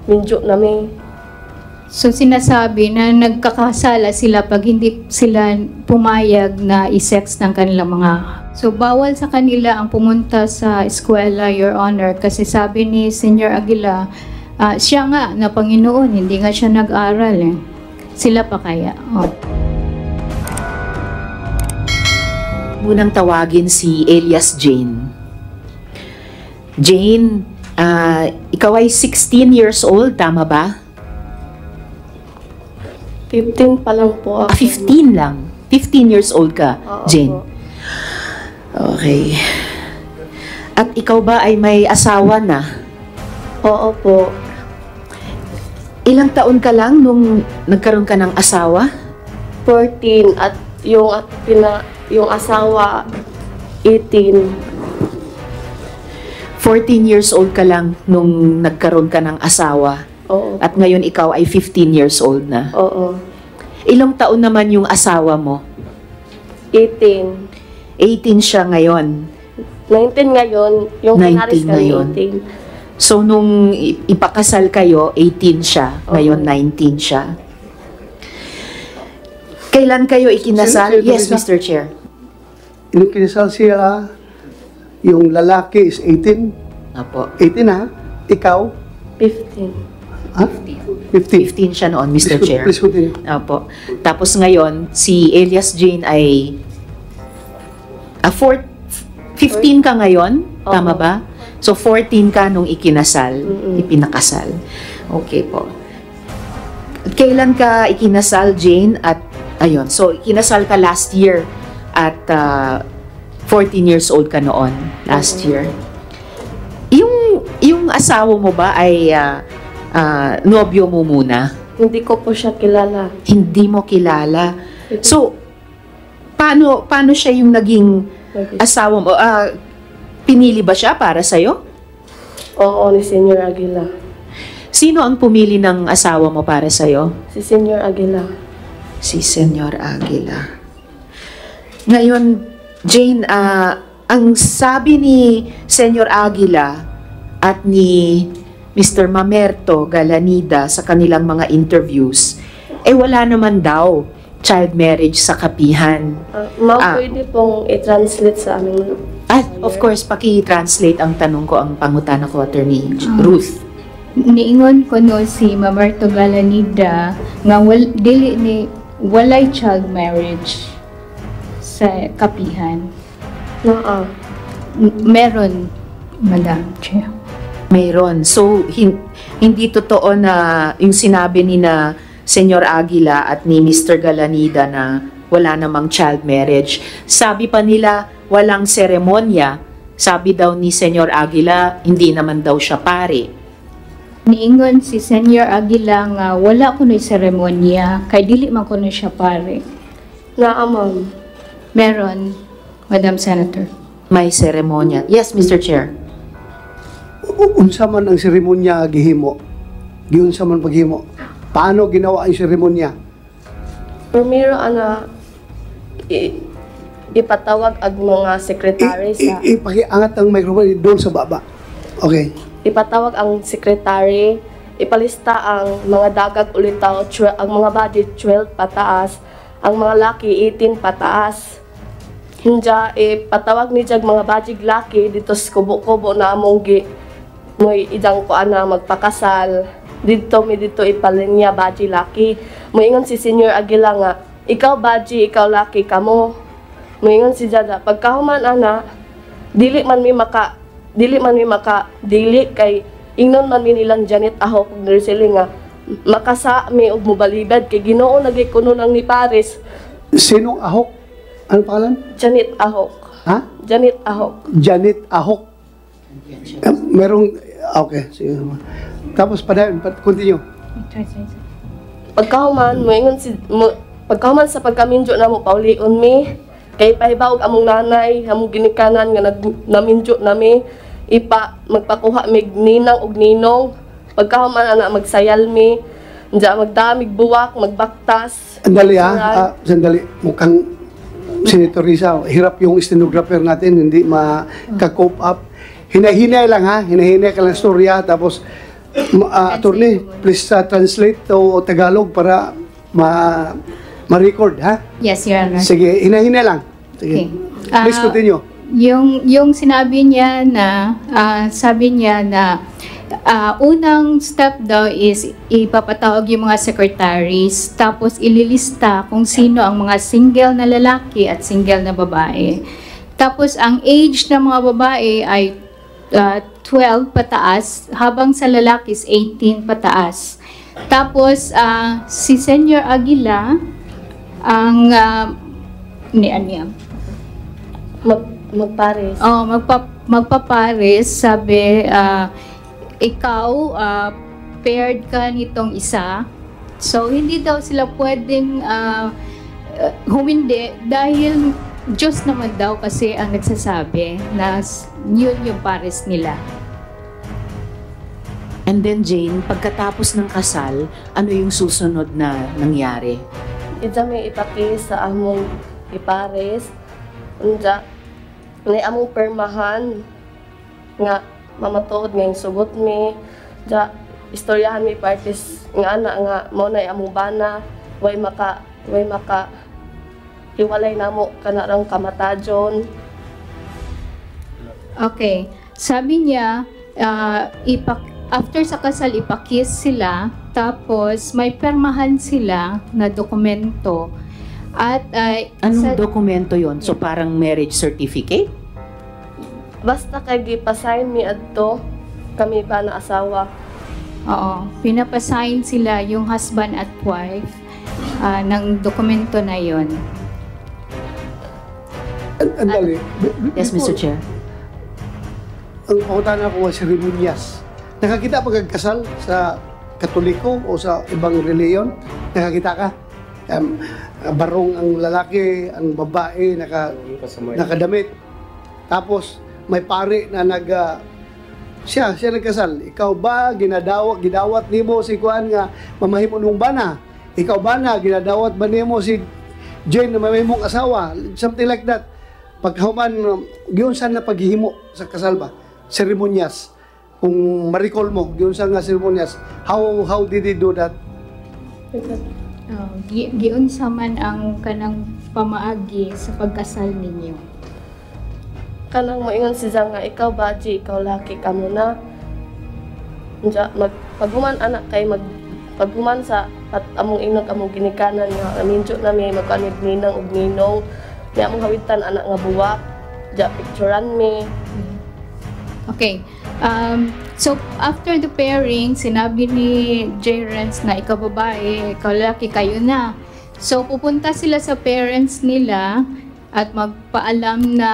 minjo nami. So sinasabi na nagkakasala sila pag hindi sila pumayag na i-sex ng kanilang mga. So bawal sa kanila ang pumunta sa eskwela, Your Honor, kasi sabi ni Senior Aguila, siya nga na Panginoon, hindi nga siya nag-aral eh. Sila pa kaya? Oh. Munang tawagin si Elias Jane. Jane, ikaw ay 16 years old, tama ba? 15 pa lang po ako. 15 lang. 15 years old ka, Oo Jane. po. Okay. At ikaw ba ay may asawa na? Oo po. Ilang taon ka lang nung nagkaroon ka ng asawa? 14 at yung asawa 18. 14 years old ka lang nung nagkaroon ka ng asawa. Oo. At ngayon ikaw ay 15 years old na. Oo. Ilang taon naman yung asawa mo? 18. 18 siya ngayon. 19 ngayon. Yung 19 pinaris kami ngayon. 18. So nung ipakasal kayo, 18 siya. Ngayon Oo. 19 siya. Kailan kayo ikinasal? Sir, Yes, Teresa? Mr. Chair. Yung kinasal siya, yung lalaki is 18. Apo. 18 ha? Ikaw? 15. Ha? 15. 15 siya noon, Mr. Chair. Please continue. Opo. Tapos ngayon, si Elias Jane ay 15 ka ngayon, tama Oo. ba? So 14 ka nung ikinasal, Mm-mm. ipinakasal. Okay po. Kailan ka ikinasal, Jane? At ayun, so ikinasal ka last year at 14 years old ka noon, last year. Yung asawa mo ba ay nobyo mo muna? Hindi ko po siya kilala. Hindi mo kilala. So, paano siya yung naging asawa mo? Pinili ba siya para sa'yo? Oo, ni Senior Aguila. Sino ang pumili ng asawa mo para sa'yo? Si Senior Aguila. Si Senyor Aguila. Ngayon, Jane, ang sabi ni Senyor Aguila at ni Mr. Mamerto Galanida sa kanilang mga interviews, wala naman daw child marriage sa kapihan. Ma'am, pwede pong i-translate sa aming... Of course, paki-translate ang tanong ko, ang pangutana ko, Attorney Ruth. Niingon ko no si Mamerto Galanida nga dili ni walay child marriage sa kapihan. Meron, Madam Chair. Mayroon. So, hindi totoo na yung sinabi ni na Senyor Aguila at ni Mr. Galanida na wala namang child marriage. Sabi pa nila, walang seremonya. Sabi daw ni Senyor Aguila, hindi naman daw siya pare. Niingon si Senyor Aguila nga wala kuno'y seremonya, kay dili man kuno siya pare. Ma'am. Meron, Madam Senator. May seremonya. Yes, Mr. Chair. Unsa man ang seremonya gihimo? Giunsa man paghimo? Paano ginawa ang seremonya? Primero, ipatawag ang mga sekretary sa... Ipakiangat ang microphone doon sa baba. Okay. Ipatawag ang sekretary, ipalista ang mga dagag ulitaw, ang mga budget 12 pataas, ang mga laki 18 pataas. Hinja, ipatawag ni jag mga budget laki dito sa kubo-kubo na among mo'y idang ko ana magpakasal. Dito ipalinya budget laki. Moingon si Senior Aguila nga, ikaw budget, ikaw laki kamo. Moingon si Jada, pagkahuman ana, dili kay ingnon man min ilang Janet Ahok ug nursing nga makasa mi og mobalibad kay Ginoo nagikuno nang ni Paris. Sinong Ahok? Ano pangalan? Janet Ahok. Ha? Janet Ahok. Janet Ahok. Merong... Okay. Sige. Tapos continue. Pagkahuman sa pagkaminjo na mo paulion mi kay pahibaw among nanay among ginikanan nga naminjo nami magpakuha mig ninang og ninong pagkahuman ana magsayal mi Diya magdamig buwak magbaktas. Sandali sandali. Mukhang Senator Risa, hirap yung stenographer natin, hindi maka-cope up. Hinahinay lang ha, hinahinay ka lang storya, tapos Attorney, please translate to Tagalog para ma-record, ha? Yes, Your Honor. Sige, hina-hina lang. Sige. Okay. Please continue. Yung sinabi niya na, unang step daw is ipapatawag yung mga secretaries, tapos ililista kung sino ang mga single na lalaki at single na babae. Tapos ang age ng mga babae ay 12 pataas, habang sa lalaki is 18 pataas. Tapos si Senyor Aguila ang Magpares. magpapares, sabi, ikaw, paired ka nitong isa. So, hindi daw sila pwedeng humindi dahil Diyos naman daw kasi ang nagsasabi na yun yung pares nila. And then Jane, pagkatapos ng kasal, ano yung susunod na nangyari? Ija may ipaki sa among ipares. Unja, may among permahan nga mamatuod nga yung sugot mi. Ja, istoryahan mi parties nga ana nga mo na among bana. Way maka hiwalay namo kanarang kamatajon. Okay. Sabi niya, after sa kasal, ipakis sila, tapos may permahan sila na dokumento. At Anong dokumento yon? So parang marriage certificate? Basta kay gipasign mi adto kami ba na asawa. Oo, pinapasign sila yung husband at wife ng dokumento na yon. Andali. Yes, Mr. Chair. Ang pangutan ko was seremonyas. Nakakita pagkakasal sa Katoliko o sa ibang reliyon? Nakakita ka? Barong ang lalaki, ang babae, nakadamit. Tapos, may pare na siya nagkasal. Ikaw ba, gidawat nimo si Kuan nga mamahimo nung bana? Ikaw ba na, ginadawat ba nimo si Jane na mamahimong asawa? Something like that. Pagkahuman, giyon saan na paghihimo sa kasal ba? Seremonyas. Kung ma-recall mo, giyon saan nga seremonyas. How did he do that? Giunsa man ang kanang pamaagi sa pagkasal ninyo? Kanang moingon siya nga ikaw baji, ikaw laki ka muna. Unja paghuman anak kay paghuman sa among inog among ginikanan nga minjo na may magkanid ninang ug ninong. Niya among hawitan anak nga buwak. Ja picturean me. Okay. So, after the pairing, sinabi ni J. Renz na ikaw babae, ikaw lalaki, kayo na. So, pupunta sila sa parents nila at magpaalam na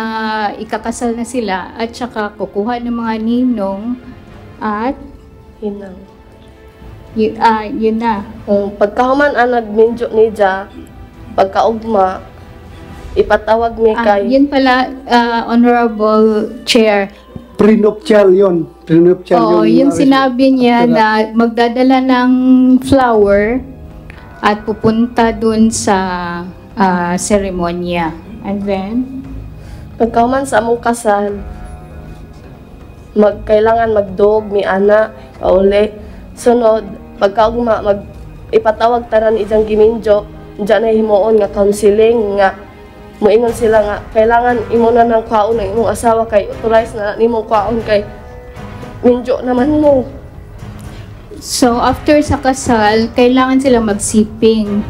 ikakasal na sila at saka kukuha ng mga ninong at Hinang. yun na. Pagkahuman anag minjo ni Ja, pagkaugma, ipatawag mi kay Yun pala, Honorable Chair. Prenuptial yun. Prenuptial Yung sinabi niya na magdadala ng flower at pupunta dun sa seremonya. And then, pagkahuman sa among kasal, kailangan magdog mi ana pauli. Sunod, pagkaugma ipatawag tanan ijang giminjo, diyan na himuon nga counseling nga moingon sila nga kailangan imo na ng kwaon ng imong asawa kay authorize na nimong kwaon kay minjo naman mo. so after sa kasal, kailangan sila magsiping.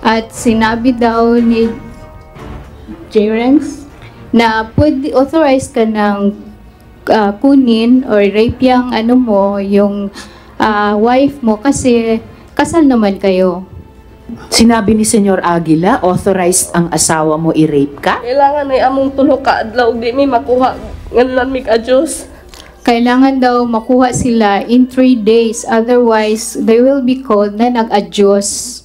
At sinabi daw ni Jerence na pwede authorize ka ng kunin or rape yung yung wife mo kasi kasal naman kayo. Sinabi ni Senyor Aguila, authorized ang asawa mo i-rape ka? Kailangan ay among tulo ka adlaw di mi makuha nganlan mi ka Dios. Kailangan daw makuha sila in 3 days, otherwise they will be called na nag-adyos.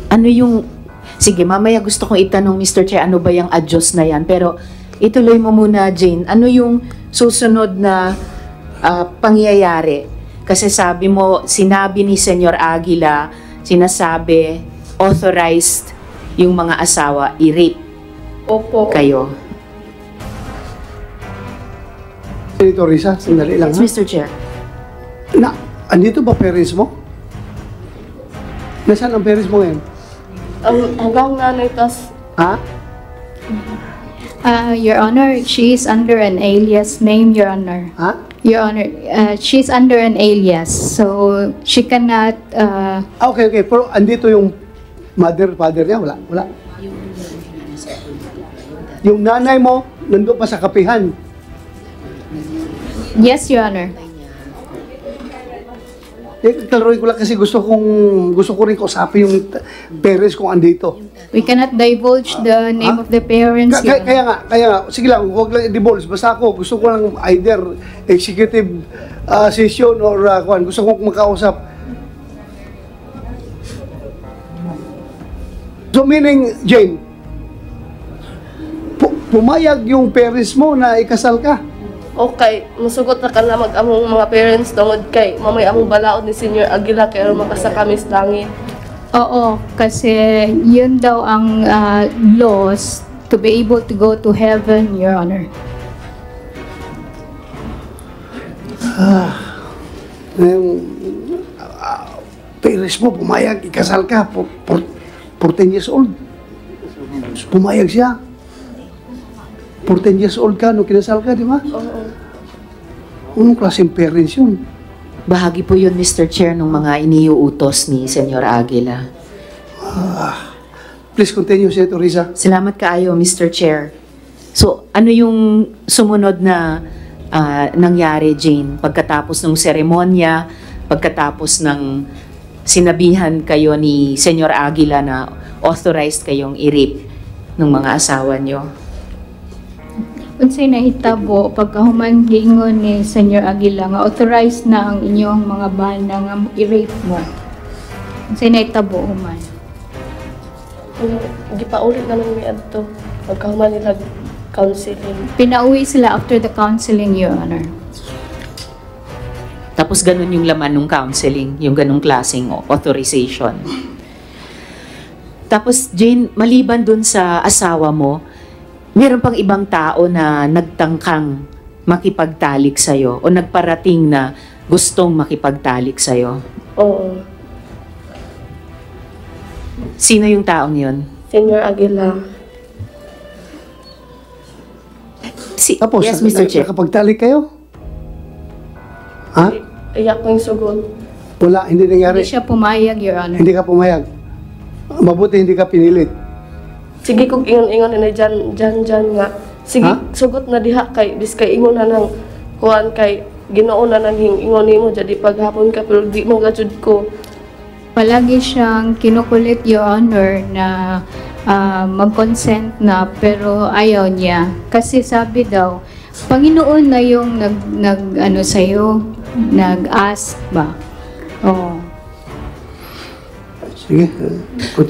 Ano yung... Sige, mamaya gusto kong itanong, Mr. Chair, ano ba yung adyos na yan? Pero ituloy mo muna, Jane. Ano yung susunod na pangyayari? Kasi sabi mo, sinabi ni Senyor Aguila, sinasabi, authorized yung mga asawa i-rape Opo. kayo. Senator Risa, sandali lang Yes, ha. Mr. Chair. Andito ba parents mo? Nasaan ang parents mo ngayon? Hanggang nanay, tas Ha? Your Honor, she is under an alias name, Your Honor. Ha? Your Honor, she's under an alias, so she cannot. Okay. Pero andito yung mother, father niya? Wala. Yung nanay mo, nandun pa sa kapihan. Yes, Your Honor. Klaruin ko lang kasi gusto ko rin kausapin yung parents kung andito. We cannot divulge the name of the parents. Your Honor. Kaya nga, sige lang, huwag lang i-divulge. Basta ako, gusto ko lang either executive session or gusto ko makausap. So meaning, Jane, pumayag yung parents mo na ikasal ka. okay, masugot na ka na mag-among mga parents tungod kay mamay among balaod ni Senior Aguila kaya makasa kami sa langit. Oo, kasi yun daw ang laws to be able to go to heaven, Your Honor. Parents mo, pumayag, ikasal ka, 14 years old. Pumayag siya. 14 years old ka, nung kinasal ka, di ba? Oo. Anong klaseng parents yun? Bahagi po yun, Mr. Chair, ng mga iniuutos ni Senyor Aguila. Please continue, Senator Risa. Salamat kaayo, Mr. Chair. So, ano yung sumunod na nangyari, Jane? Pagkatapos ng seremonya, pagkatapos ng sinabihan kayo ni Senyor Aguila na authorized kayong i-rape ng mga asawa nyo? Unsay nahitabo pagkahuman giingon ni Senyor Aguila nga authorized na ang inyong mga bana nga i-rape mo. Unsay nahitabo human? Gipaulit naman mi adto pagkahuman nila counseling. Pinauwi sila after the counseling, Your Honor. Tapos ganun yung laman ng counseling, yung ganung klaseng authorization. Tapos Jane, maliban dun sa asawa mo, meron pang ibang tao na nagtangkang makipagtalik sa'yo o nagparating na gustong makipagtalik sa'yo? Oo. Sino yung taong yun? Senior Aguila. Tapos, yes, Mr. Chair. nakapagtalik kayo? Ha? Iyak ko yung sugod. Wala, hindi nangyari. Hindi siya pumayag, Your Honor. Hindi ka pumayag. Mabuti hindi ka pinilit. Sige kog ingon-ingon na dyan nga. Sige, Ha? sugot na diha kay biskay ingon na nang kuan kay Ginoo na nang ingon nimo jadi paghapon ka pero di mo gajud ko. Palagi siyang kinukulit, Your Honor, na mag-consent na pero ayaw niya. Kasi sabi daw, Panginoon na yung nag-ano sa'yo, nag-ask ba? Oo. Sige.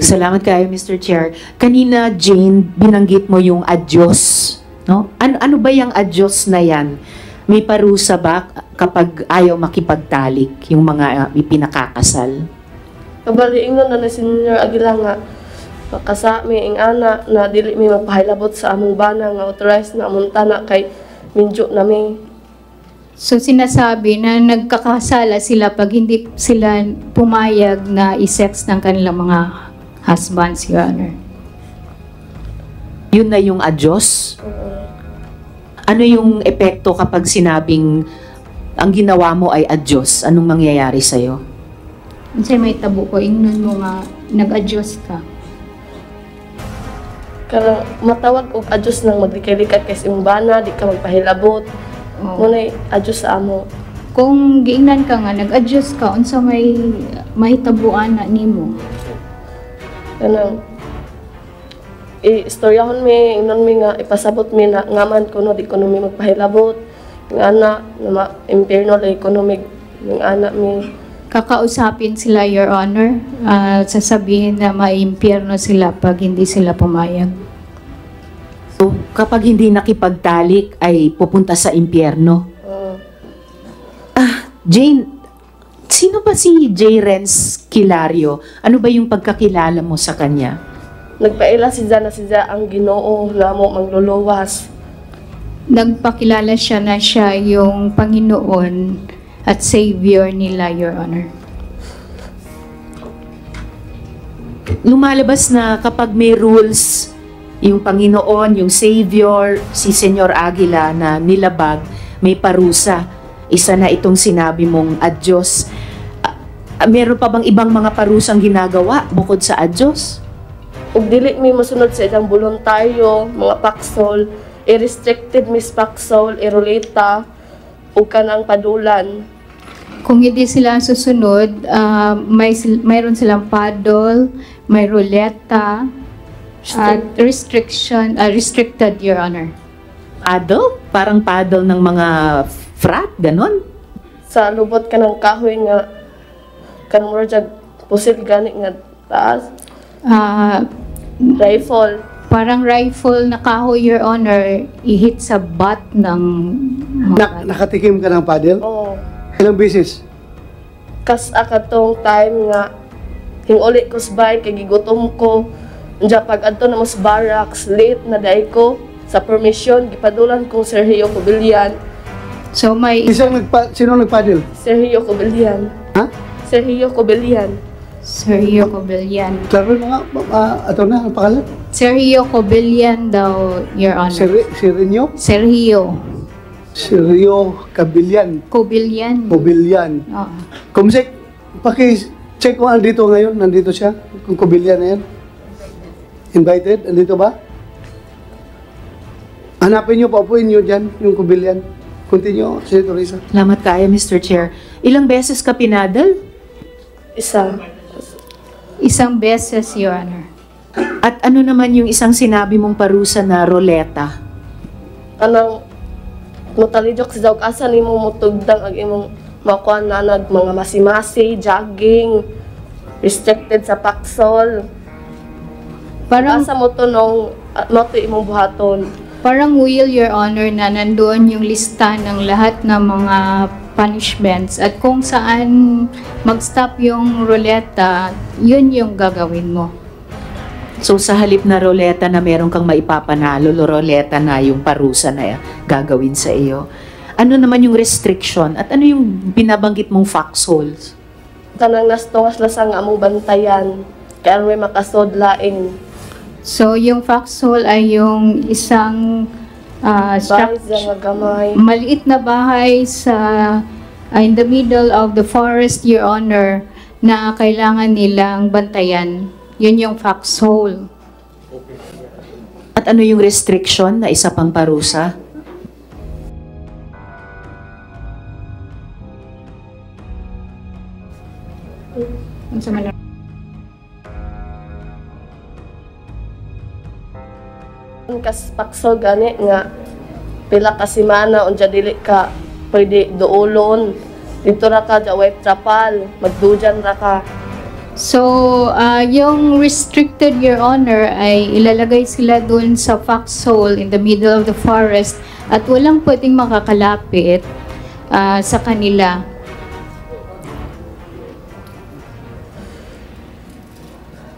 Salamat kayo, Mr. Chair. Kanina, Jane, binanggit mo yung adyos. No? Ano ba yung adyos na yan? May parusa ba kapag ayaw makipagtalik yung mga ipinakakasal? Kabali ingon na ni Senior Aguila nga makasa mi ing ana na dili mi magpahilabot sa among bana nga authorized na among tanak kay minjo na mi. So sinasabi na nagkakasala sila pag hindi sila pumayag na i-sex ng kanilang mga husbands, Your Honor. Yun na yung adyos? Ano yung epekto kapag sinabing ang ginawa mo ay adyos? Anong mangyayari sa'yo? Unsay may tabo ko, ingnon mo nga nag-adjust ka. Karang matawag og adjust nang maglikay-likay kay sa imong bana di ka magpahilabot. Oo. Munay adjust sa amo. Kung giingnan ka nga, nag-adjust ka, unsa may mahitabuan na nimo. Kanang istoryahon mi ingnon mi nga ipasabot mi na ngaman kuno di kuno mi magpahilabot. Ng ana na impierno lay kuno mi ng ana mi. Kakausapin sila, Your Honor, sasabihin na maimpyerno sila pag hindi sila pumayag. So, kapag hindi nakipagtalik ay pupunta sa impyerno. Jane, sino ba si J. Renz Kilario? Ano ba yung pagkakilala mo sa kanya? Nagpaila si Zana ang Ginoo nga mo mangluluwas. Nagpakilala siya na siya yung Panginoon at Savior nila, Your Honor. Lumalabas na kapag may rules, yung Panginoon, yung Savior, si Senyor Aguila na nilabag, may parusa. Isa na itong sinabi mong adyos. Meron pa bang ibang mga parusang ginagawa bukod sa adyos? Ug dili mi mosunod sa ilang voluntaryo, mga paksol, i-restricted mis paksol, irulita, ug kanang padulan. Kung hindi sila susunod, mayroon silang paddle, may ruleta, at restricted, Your Honor. Paddle? Parang paddle ng mga frat, ganon? Sa lubot ka ng kahoy nga, kanang murag pusil gani nga taas, Ah, rifle. parang rifle na kahoy, Your Honor, i-hit sa butt ng mga Nakatikim ka ng paddle? Oo. Ilang beses? Kas akatong time nga, hinguli ko sa bike, kay gigutom ko. Diya pag adto na mas barracks, late na day ko. Sa permission, gipadulan kong Sergio Cobillan. So may Sino nagpaddle? Sergio Cobillan. Ha? Sergio Cobillan. Sergio Cobillan. Klaro na nga, ato na, ang pangalan? Sergio Cobillan daw, Your Honor. Sirinyo? Sergio Sergio Cabillan. Cobillan. Cobillan. Oo. Kumsik, paki-check kung andito ngayon, nandito siya, kung Cobillan na yan. Invited, andito ba? Hanapin nyo, paupuin nyo dyan, yung Cobillan. Continue, Senator Risa. Salamat kaya, Mr. Chair. Ilang beses ka pinadal? Isa. Isang beses, Your Honor. At ano naman yung isang sinabi mong parusa na roleta? Anang mutalidok sa dawg asa nimo mutugdang ang imong makuha na mga masimasi, jogging, restricted sa paksol. Parang Asa mo to nung mo to imong buhaton. Parang will, Your Honor, na nandoon yung lista ng lahat ng mga punishments at kung saan mag-stop yung ruleta, yun yung gagawin mo. So sa halip na roleta na meron kang maipapanalo, roleta na yung parusa na gagawin sa iyo. Ano naman yung restriction at ano yung binabanggit mong foxholes? Kanang nastongas lasang among bantayan. Kaya may makasod laing So yung foxhole ay yung isang bahay structure, nga gamay. maliit na bahay sa in the middle of the forest, Your Honor, na kailangan nilang bantayan. Yun yung foxhole. At ano yung restriction na isa pang parusa? Ano sa manila? Kas paksol gani nga pila ka semana unja dili ka pwede duolon. Dito ra ka sa white trapal, magdujan ra ka. So, yung restricted, Your Honor, ay ilalagay sila dun sa foxhole in the middle of the forest at walang pwedeng makakalapit sa kanila.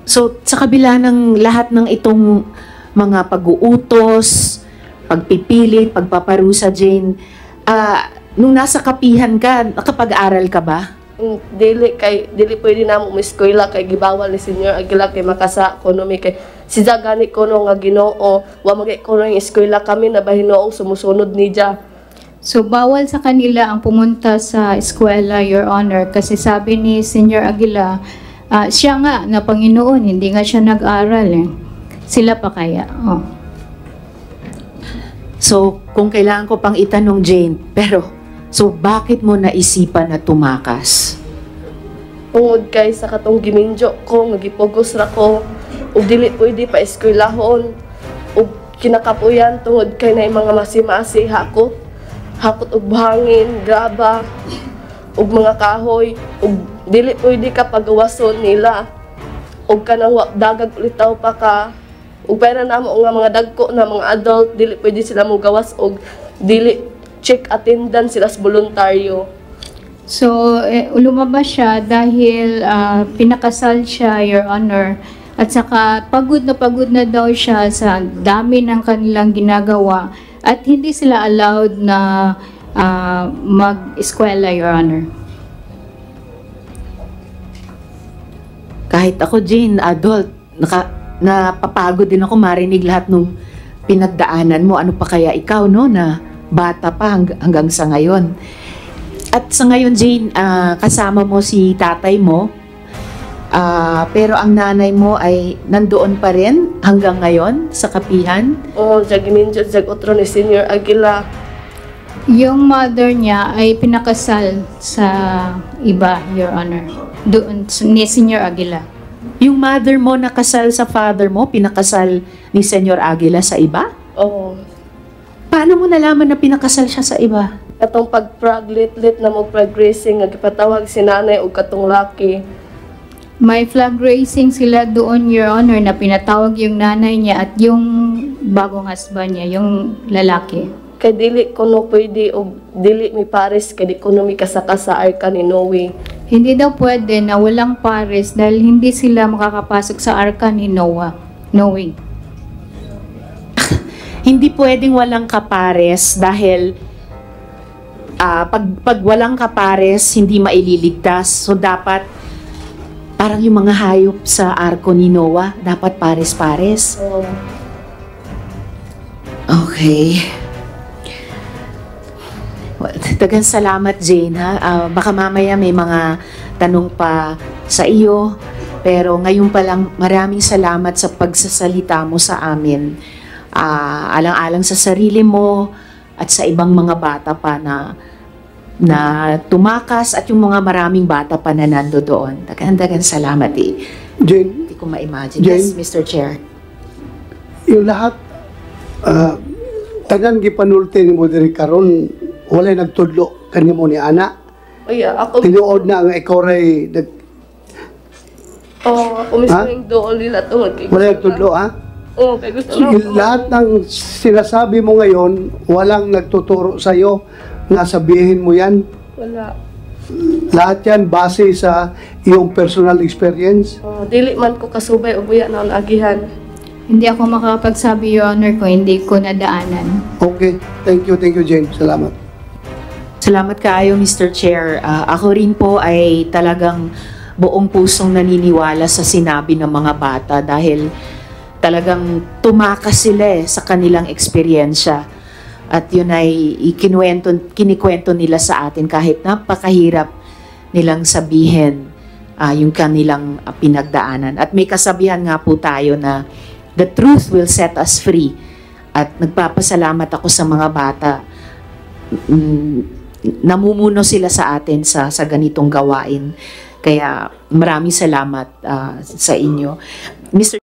So sa kabila ng lahat ng itong mga pag-uutos, pagpipilit, pagpaparusa, Jane, nung nasa kapihan ka, nakapag-aral ka ba? Dili pwede na mo eskwela kay gibawal ni Senyor Aguila kay makasa ekonomi kay si gani kuno nga Ginoo wa magay kuno yung eskwela kami na bahinoong sumusunod ni Dia. So, bawal sa kanila ang pumunta sa eskwela, Your Honor, kasi sabi ni Senyor Aguila, siya nga na Panginoon, hindi nga siya nag-aral eh. Sila pa kaya? Oh. So kung kailangan ko pang itanong, Jane, so bakit mo naisipan na tumakas? Tungod kay sa katong giminjo ko nga gipugos ra ko ug dili pwede pa eskwelahon ug kinakapuyan tungod kay nay mga masimasi hakot og buhangin, graba ug mga kahoy ug dili pwede ka pagawason nila ug kanang dagag ulitaw pa ka ug pera namo nga mga dagko na mga adult dili pwede sila mo gawas ug dili check attendance sila sa voluntaryo. So, lumabas siya dahil pinakasal siya, Your Honor. At saka pagod na daw siya sa dami ng kanilang ginagawa. At hindi sila allowed na mag-eskwela, Your Honor. Kahit ako, Jane, adult, napapagod din ako marinig lahat nung pinagdaanan mo. Ano pa kaya ikaw, no, na bata pa hanggang sa ngayon. At sa ngayon, Jane, kasama mo si tatay mo, pero ang nanay mo ay nandoon pa rin hanggang ngayon sa kapihan. Oo, giminjod jag utro ni Senior Aguila. Yung mother niya ay pinakasal sa iba, Your Honor. Doon ni Senior Aguila. Yung mother mo nakasal sa father mo, pinakasal ni Senyor Aguila sa iba? Oo. Paano mo nalaman na pinakasal siya sa iba? Katong pag-lit na mo flag racing, nagpatawag si nanay o katong laki. May flag racing sila doon, Your Honor, na pinatawag yung nanay niya at yung bagong husband niya, yung lalaki. Kay dili ko no pwede o dili mi pares kay di ko no mi kasaka sa arka ni Noe. Hindi daw pwede na walang pares dahil hindi sila makakapasok sa arka ni Noah. Noe. Hindi pwedeng walang kapares dahil pag walang kapares, hindi maililigtas. So dapat parang yung mga hayop sa arko ni Noah, dapat pares-pares. Okay. Well, dagang salamat, Jane, ha? Baka mamaya may mga tanong pa sa iyo. Pero ngayon pa lang, maraming salamat sa pagsasalita mo sa amin. Alang-alang sa sarili mo at sa ibang mga bata pa na tumakas at yung mga maraming bata pa na nando doon. Dagan salamat eh. Jane, Hindi ko ma-imagine. Jane? Yes, Mr. Chair. yung lahat, tagan gipanulti ni mo diri karon walay nagtudlo kani mo ni ana. Oy, ako Tinuod na nga ikaw ray ako mismo yung doon nila tungod kay. walay nagtudlo, ha? Oo, kay gusto So, na. lahat ng sinasabi mo ngayon, walang nagtuturo sa iyo na sabihin mo yan. Wala. Lahat yan base sa iyong personal experience. Dili man ko kasubay o buya na ang agihan. Hindi ako makakapagsabi, Your Honor, ko hindi ko nadaanan. Okay. Thank you, Jane. Salamat. Salamat kaayo, Mr. Chair. Ako rin po ay talagang buong pusong naniniwala sa sinabi ng mga bata dahil talagang tumakas sila sa kanilang eksperyensya. At yun ay kinikwento nila sa atin kahit napakahirap nilang sabihin yung kanilang pinagdaanan. At may kasabihan nga po tayo na the truth will set us free. At nagpapasalamat ako sa mga bata. Namumuno sila sa atin sa ganitong gawain. Kaya maraming salamat sa inyo. Mr.